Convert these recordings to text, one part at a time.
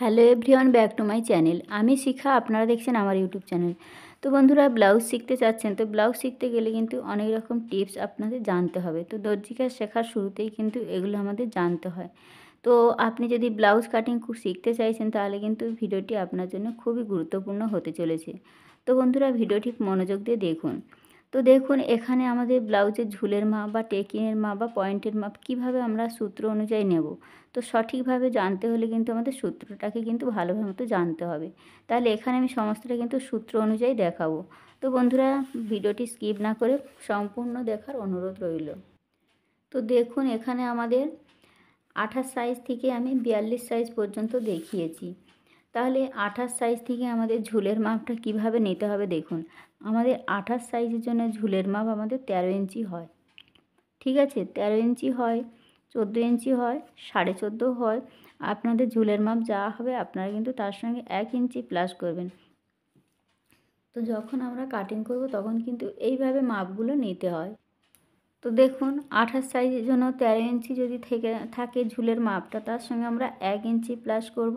Hello everyone, back to my channel. আমি শিখা, আপনারা দেখছেন আমার ইউটিউব চ্যানেল। তো বন্ধুরা, ব্লাউজ শিখতে চাচ্ছেন, তো ব্লাউজ শিখতে গেলে কিন্তু অনেক রকম টিপস আপনাদের জানতে হবে। তো দর্জি কাজ শেখার শুরুতেই কিন্তু এগুলো আমাদের জানতে হয়। তো আপনি যদি ব্লাউজ কাটিং শিখতে চাইছেন, তাহলে কিন্তু ভিডিওটি আপনার জন্য খুবই গুরুত্বপূর্ণ হতে চলেছে। তো বন্ধুরা, ভিডিওটি মনোযোগ দিয়ে দেখুন। তো দেখুন, এখানে আমাদের ব্লাউজের ঝুলের মাপ বা টেকিংয়ের মাপ বা পয়েন্টের মাপ কীভাবে আমরা সূত্র অনুযায়ী নেব। তো সঠিকভাবে জানতে হলে কিন্তু আমাদের সূত্রটাকে কিন্তু ভালোভাবে মতো জানতে হবে। তাহলে এখানে আমি সমস্তটা কিন্তু সূত্র অনুযায়ী দেখাবো। তো বন্ধুরা, ভিডিওটি স্কিপ না করে সম্পূর্ণ দেখার অনুরোধ রইল। তো দেখুন, এখানে আমাদের 28 সাইজ থেকে আমি 42 সাইজ পর্যন্ত দেখিয়েছি। তাহলে 28 সাইজ থেকে আমাদের ঝুলের মাপটা কিভাবে নিতে হবে দেখুন। আমাদের 28 সাইজের জন্য ঝুলের মাপ আমাদের 13 ইঞ্চি হয়। ঠিক আছে, 13 ইঞ্চি হয়, 14 ইঞ্চি হয়, 14.5 হয়। আপনাদের ঝুলের মাপ যা হবে আপনারা কিন্তু তার সঙ্গে 1 ইঞ্চি প্লাস করবেন। তো যখন আমরা কাটিং করব তখন কিন্তু এইভাবে মাপগুলো নিতে হয়। তো দেখুন, 28 সাইজের জন্য 13 ইঞ্চি যদি থাকে ঝুলের মাপটা, তার সঙ্গে আমরা 1 ইঞ্চি প্লাস করব।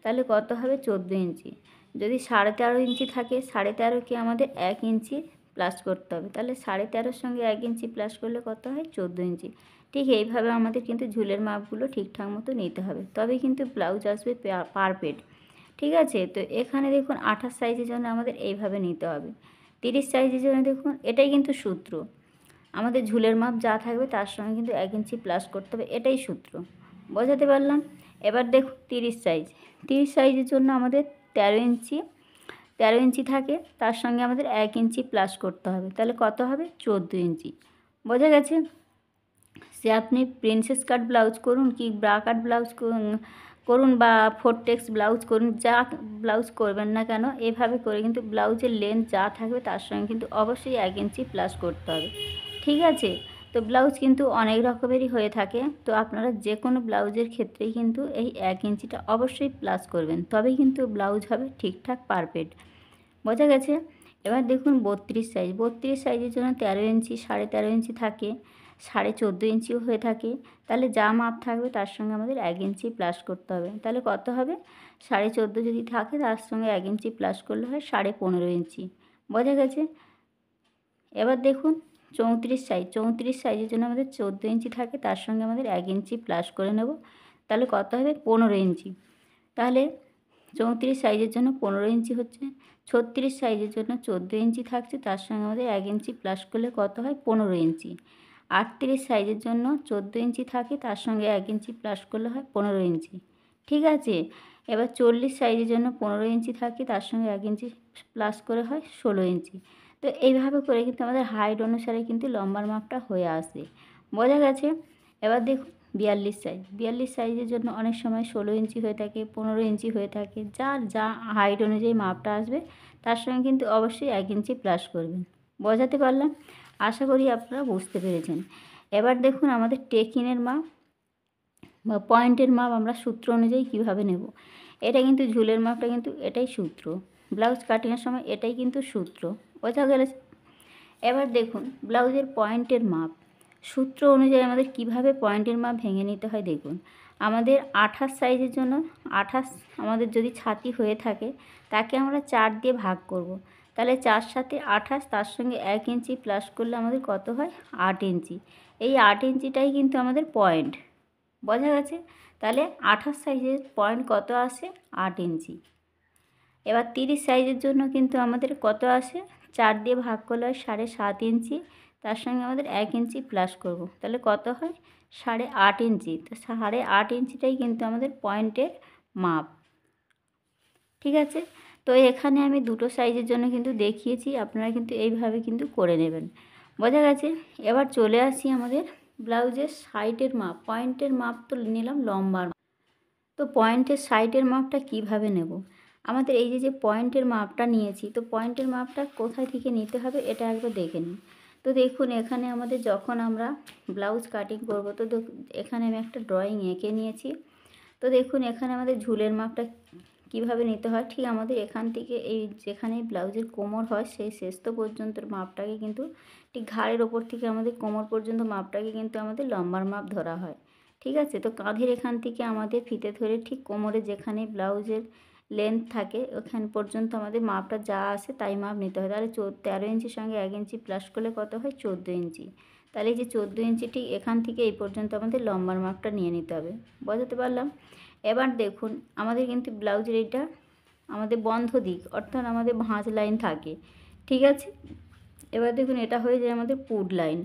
তাহলে কত হবে? 14 ইঞ্চি। যদি 13.5 ইঞ্চি থাকে, 13.5কে আমাদের 1 ইঞ্চি প্লাস করতে হবে। তাহলে 13.5-এর সঙ্গে 1 ইঞ্চি প্লাস করলে কত হয়? 14 ইঞ্চি। ঠিক এইভাবে আমাদের কিন্তু ঝুলের মাপগুলো ঠিকঠাক মতো নিতে হবে, তবেই কিন্তু ব্লাউজ আসবে পারফেক্ট। ঠিক আছে, তো এখানে দেখুন 28 সাইজের জন্য আমাদের এইভাবে নিতে হবে। 30 সাইজের জন্য দেখুন, এটাই কিন্তু সূত্র। আমাদের ঝুলের মাপ যা থাকবে তার সঙ্গে কিন্তু 1 ইঞ্চি প্লাস করতে হবে, এটাই সূত্র। বোঝাতে পারলাম? এবার দেখুন 30 সাইজ। 30 সাইজের জন্য আমাদের 13 ইঞ্চি থাকে, তার সঙ্গে আমাদের 1 ইঞ্চি প্লাস করতে হবে। তাহলে কত হবে? 14 ইঞ্চি। বোঝা গেছে? সে আপনি প্রিন্সেস কাট ব্লাউজ করুন কি ব্রা কাট ব্লাউজ করুন বা ফোরটেক্স ব্লাউজ করুন, যা ব্লাউজ করবেন না কেন, এভাবে করে কিন্তু ব্লাউজের লেন্থ যা থাকবে তার সঙ্গে কিন্তু অবশ্যই 1 ইঞ্চি প্লাস করতে হবে। ঠিক আছে, তো ব্লাউজ কিন্তু অনেক রকমেরই হয়ে থাকে। তো আপনারা যে কোনো ব্লাউজের ক্ষেত্রেই কিন্তু এই 1 ইঞ্চিটা অবশ্যই প্লাস করবেন, তবেই কিন্তু ব্লাউজ হবে ঠিকঠাক পারফেক্ট। বোঝা গেছে? এবার দেখুন 32 সাইজ। 32 সাইজের জন্য 13 ইঞ্চি, 13.5 ইঞ্চি থাকে, 14.5 ইঞ্চিও হয়ে থাকে। তাহলে যা মাপ থাকবে তার সঙ্গে আমাদের 1 ইঞ্চি প্লাস করতে হবে। তাহলে কত হবে? 14.5 যদি থাকে, তার সঙ্গে 1 ইঞ্চি প্লাস করলে হয় 15.5 ইঞ্চি। বোঝা গেছে? এবার দেখুন 34 সাইজ। 34 সাইজের জন্য আমাদের 14 ইঞ্চি থাকে, তার সঙ্গে আমাদের 1 ইঞ্চি প্লাস করে নেব। তাহলে কত হবে? 15 ইঞ্চি। তাহলে 34 সাইজের জন্য 15 ইঞ্চি হচ্ছে। 36 সাইজের জন্য 14 ইঞ্চি থাকছে, তার সঙ্গে আমাদের 1 ইঞ্চি প্লাস করলে কত হয়? 15 ইঞ্চি। 38 সাইজের জন্য 14 ইঞ্চি থাকে, তার সঙ্গে 1 ইঞ্চি প্লাস করলে হয় 15 ইঞ্চি। ঠিক আছে, এবার 40 সাইজের জন্য 15 ইঞ্চি থাকে, তার সঙ্গে 1 ইঞ্চি প্লাস করে হয় 16 ইঞ্চি। তো এইভাবে করে কিন্তু আমাদের হাইট অনুসারে কিন্তু লম্বার মাপটা হয়ে আসে। বোঝা গেছে? এবার দেখুন 42 সাইজ। 42 সাইজের জন্য অনেক সময় 16 ইঞ্চি হয়ে থাকে, 15 ইঞ্চি হয়ে থাকে। যার যা হাইট অনুযায়ী মাপটা আসবে তার সঙ্গে কিন্তু অবশ্যই 1 ইঞ্চি প্লাস করবেন। বোঝাতে পারলাম? আশা করি আপনারা বুঝতে পেরেছেন। এবার দেখুন আমাদের টেকিংয়ের মাপ বা পয়েন্টের মাপ আমরা সূত্র অনুযায়ী কীভাবে নেব। এটা কিন্তু ঝুলের মাপটা কিন্তু এটাই সূত্র। ব্লাউজ কাটিংয়ের সময় এটাই কিন্তু সূত্র। বোঝা গেলে? এবার দেখুন ব্লাউজের পয়েন্টের মাপ সূত্র অনুযায়ী আমাদের কিভাবে পয়েন্টের মাপ ভেঙে নিতে হয় দেখুন। আমাদের 28 সাইজের জন্য 28 আমাদের যদি ছাতি হয়ে থাকে, তাকে আমরা 4 দিয়ে ভাগ করব। তাহলে 4 সাথে 28, তার সঙ্গে 1 ইঞ্চি প্লাস করলে আমাদের কত হয়? 8 ইঞ্চি। এই 8 ইঞ্চিটাই কিন্তু আমাদের পয়েন্ট। বোঝা গেছে? তাহলে 28 সাইজের পয়েন্ট কত আসে? 8 ইঞ্চি। এবার 30 সাইজের জন্য কিন্তু আমাদের কত আসে? 4 দিয়ে ভাগ করলে হয় 7.5 ইঞ্চি, তার সঙ্গে আমাদের 1 ইঞ্চি প্লাস করব। তাহলে কত হয়? 8.5 ইঞ্চি। তো 8.5 ইঞ্চিটাই কিন্তু আমাদের পয়েন্টের মাপ। ঠিক আছে, তো এখানে আমি দুটো সাইজের জন্য কিন্তু দেখিয়েছি, আপনারা কিন্তু এইভাবে কিন্তু করে নেবেন। বোঝা গেছে? এবার চলে আসি আমাদের ব্লাউজের সাইডের মাপ। পয়েন্টের মাপ তো নিলাম, লম্বার মাপ। তো পয়েন্টের সাইডের মাপটা কিভাবে নেব? আমাদের এই যে পয়েন্টের মাপটা নিয়েছি, তো পয়েন্টের মাপটা কোথায় থেকে নিতে হবে এটা একবার দেখে নিন। তো দেখুন, এখানে আমাদের যখন আমরা ব্লাউজ কাটিং করব, তো এখানে আমি একটা ড্রয়িং এঁকে নিয়েছি। তো দেখুন, এখানে আমাদের ঝুলের মাপটা কিভাবে নিতে হয়, ঠিক আমাদের এখান থেকে এই যেখানে ব্লাউজের কোমর হয় সেই শেষ পর্যন্ত মাপটাকে কিন্তু ঠিক ঘাড়ের ওপর থেকে আমাদের কোমর পর্যন্ত মাপটাকে কিন্তু আমাদের লম্বার মাপ ধরা হয়। ঠিক আছে। তো কাঁধের এখান থেকে আমাদের ফিতে ধরে ঠিক কোমরে যেখানে ব্লাউজের লেন্থ থাকে ওখান পর্যন্ত আমাদের মাপটা যা আসে তাই মাপ নিতে হয়। তাহলে 13 ইঞ্চির সঙ্গে 1 ইঞ্চি প্লাস করলে কত হয়? 14 ইঞ্চি। তাহলে এই যে 14 ইঞ্চি ঠিক এখান থেকে এই পর্যন্ত আমাদের লম্বার মাপটা নিয়ে নিতে হবে। বোঝাতে পারলাম? এবার দেখুন আমাদের কিন্তু ব্লাউজের এইটা আমাদের বন্ধ দিক, অর্থাৎ আমাদের ভাঁজ লাইন থাকে, ঠিক আছে। এবার দেখুন এটা হয়ে যায় আমাদের পুট লাইন,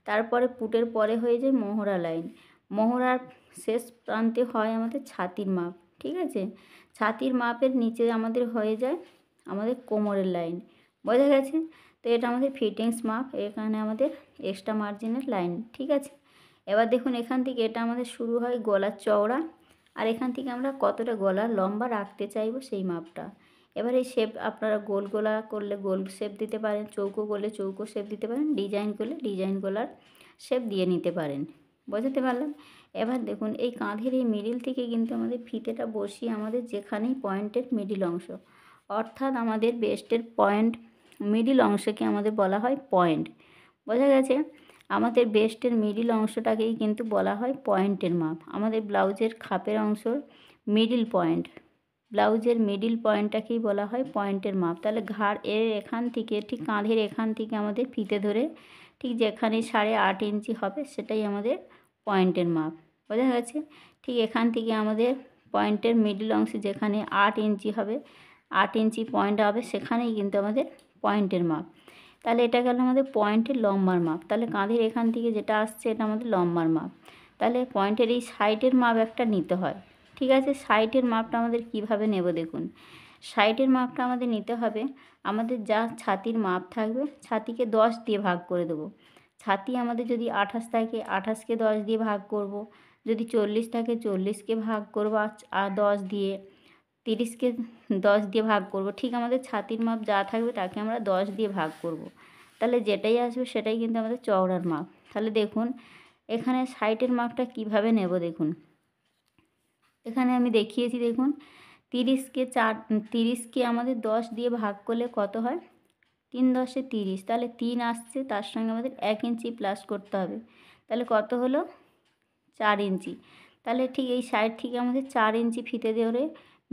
তারপরে পুটের পরে হয়ে যায় মোহরা লাইন, মোহরার শেষ প্রান্তে হয় আমাদের ছাতির মাপ, ঠিক আছে। ছাতির মাপের নিচে আমাদের হয়ে যায় আমাদের কোমরের লাইন, বোঝা গেছে। তো এটা আমাদের ফিটিংস মাপ, এখানে আমাদের এক্সট্রা মার্জিনের লাইন, ঠিক আছে। এবার দেখুন এখান থেকে এটা আমাদের শুরু হয় গলার চওড়া, আর এখান থেকে আমরা কতটা গলার লম্বা রাখতে চাইবো সেই মাপটা। এবার এই শেপ আপনারা গোল গলা করলে গোল শেপ দিতে পারেন, চৌকো করলে চৌকো শেপ দিতে পারেন, ডিজাইন করলে ডিজাইন গলার শেপ দিয়ে নিতে পারেন। বোঝাতে পারলাম? এবার দেখুন এই কাঁধের এই মিডিল থেকে কিন্তু আমাদের ফিতেটা বসিয়ে আমাদের যেখানেই পয়েন্টের মিডিল অংশ, অর্থাৎ আমাদের বেস্টের পয়েন্ট মিডিল অংশকে আমাদের বলা হয় পয়েন্ট, বোঝা গেছে। আমাদের বেস্টের মিডিল অংশটাকেই কিন্তু বলা হয় পয়েন্টের মাপ। আমাদের ব্লাউজের খাপের অংশর মিডিল পয়েন্ট, ব্লাউজের মিডিল পয়েন্টটাকেই বলা হয় পয়েন্টের মাপ। তাহলে ঘাড় এর এখান থেকে ঠিক কাঁধের এখান থেকে আমাদের ফিতে ধরে ঠিক যেখানে 8.5 ইঞ্চি হবে সেটাই আমাদের পয়েন্টের মাপ, বোঝা গেছে। ঠিক এখান থেকে আমাদের পয়েন্টের মিডিল অংশে যেখানে 8 ইঞ্চি হবে, 8 ইঞ্চি পয়েন্ট হবে, সেখানেই কিন্তু আমাদের পয়েন্টের মাপ। তাহলে এটা গেল আমাদের পয়েন্টের লম্বার মাপ। তাহলে কাঁধের এখান থেকে যেটা আসছে এটা আমাদের লম্বার মাপ। তাহলে পয়েন্টের এই সাইডের মাপ একটা নিতে হয়, ঠিক আছে। সাইডের মাপটা আমাদের কিভাবে নেব দেখুন। সাইডের মাপটা আমাদের নিতে হবে, আমাদের যা ছাতির মাপ থাকবে ছাতিকে 10 দিয়ে ভাগ করে দেবো। ছাতি আমাদের যদি 28 থাকে 28কে 10 দিয়ে ভাগ করব, যদি 40 থাকে 40কে ভাগ করব আর 10 দিয়ে, 30কে 10 দিয়ে ভাগ করব। ঠিক আমাদের ছাতির মাপ যা থাকবে তাকে আমরা 10 দিয়ে ভাগ করব। তাহলে যেটাই আসবে সেটাই কিন্তু আমাদের চওড়ার মাপ। তাহলে দেখুন এখানে সাইডের মাপটা কিভাবে নেব দেখুন। এখানে আমি দেখিয়েছি দেখুন, 30কে আমাদের 10 দিয়ে ভাগ করলে কত হয়? 3 10 30, তাহলে 3 আসছে, তার সঙ্গে আমাদের 1 ইঞ্চি প্লাস করতে হবে, তাহলে কত হলো? 4 ইঞ্চি। তাহলে ঠিক এই সাইড থেকে আমাদের 4 ইঞ্চি ফিতে ধরে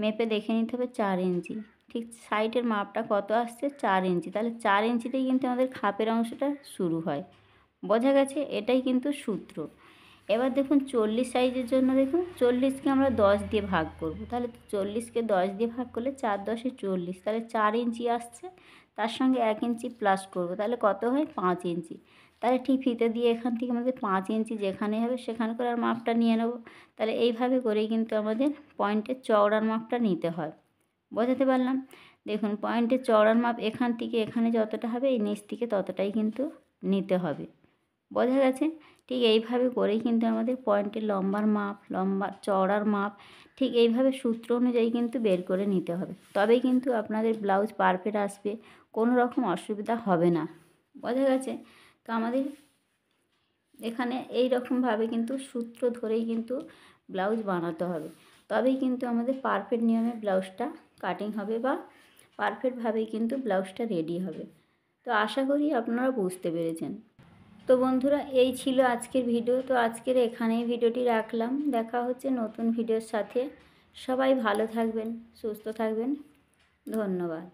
মেপে দেখে নিতে হবে 4 ইঞ্চি। ঠিক সাইডের মাপটা কত আসছে? 4 ইঞ্চি। তাহলে 4 ইঞ্চিতেই কিন্তু আমাদের খাপের অংশটা শুরু হয়, বোঝা গেছে। এটাই কিন্তু সূত্র। এবার দেখুন 40 সাইজের জন্য দেখুন 40কে আমরা 10 দিয়ে ভাগ করব। তাহলে 40কে 10 দিয়ে ভাগ করলে 4 10 40, তাহলে 4 ইঞ্চি আসছে, তার সঙ্গে 1 ইঞ্চি প্লাস করব, তাহলে কত হয়? 5 ইঞ্চি। তাহলে ঠিক ফিতে দিয়ে এখান থেকে আমাদের 5 ইঞ্চি যেখানে হবে সেখানে করে আর মাপটা নিয়ে নেব। তাহলে এইভাবে করেই কিন্তু আমাদের পয়েন্টের চওড়ার মাপটা নিতে হয়, বোঝাতে পারলাম? দেখুন পয়েন্টের চওড়ার মাপ এখান থেকে এখানে যতটা হবে এই নিচ থেকে ততটাই কিন্তু নিতে হবে, বোঝা গেছে। ঠিক এইভাবে করেই কিন্তু আমাদের পয়েন্টের লম্বার মাপ, লম্বা চওড়ার মাপ ঠিক এইভাবে সূত্র অনুযায়ী কিন্তু বের করে নিতে হবে, তবেই কিন্তু আপনাদের ব্লাউজ পারফেক্ট আসবে, কোনো রকম অসুবিধা হবে না, বোঝা গেছে। তো আমাদের এখানে এই রকমভাবে কিন্তু সূত্র ধরেই কিন্তু ব্লাউজ বানাতে হবে, তবেই কিন্তু আমাদের পারফেক্ট নিয়মে ব্লাউজটা কাটিং হবে বা পারফেক্টভাবেই কিন্তু ব্লাউজটা রেডি হবে। তো আশা করি আপনারা বুঝতে পেরেছেন। তো বন্ধুরা এই ছিল আজকের ভিডিও। তো আজকের এখানেই ভিডিওটি রাখলাম, দেখা হচ্ছে নতুন ভিডিওর সাথে। সবাই ভালো থাকবেন, সুস্থ থাকবেন, ধন্যবাদ।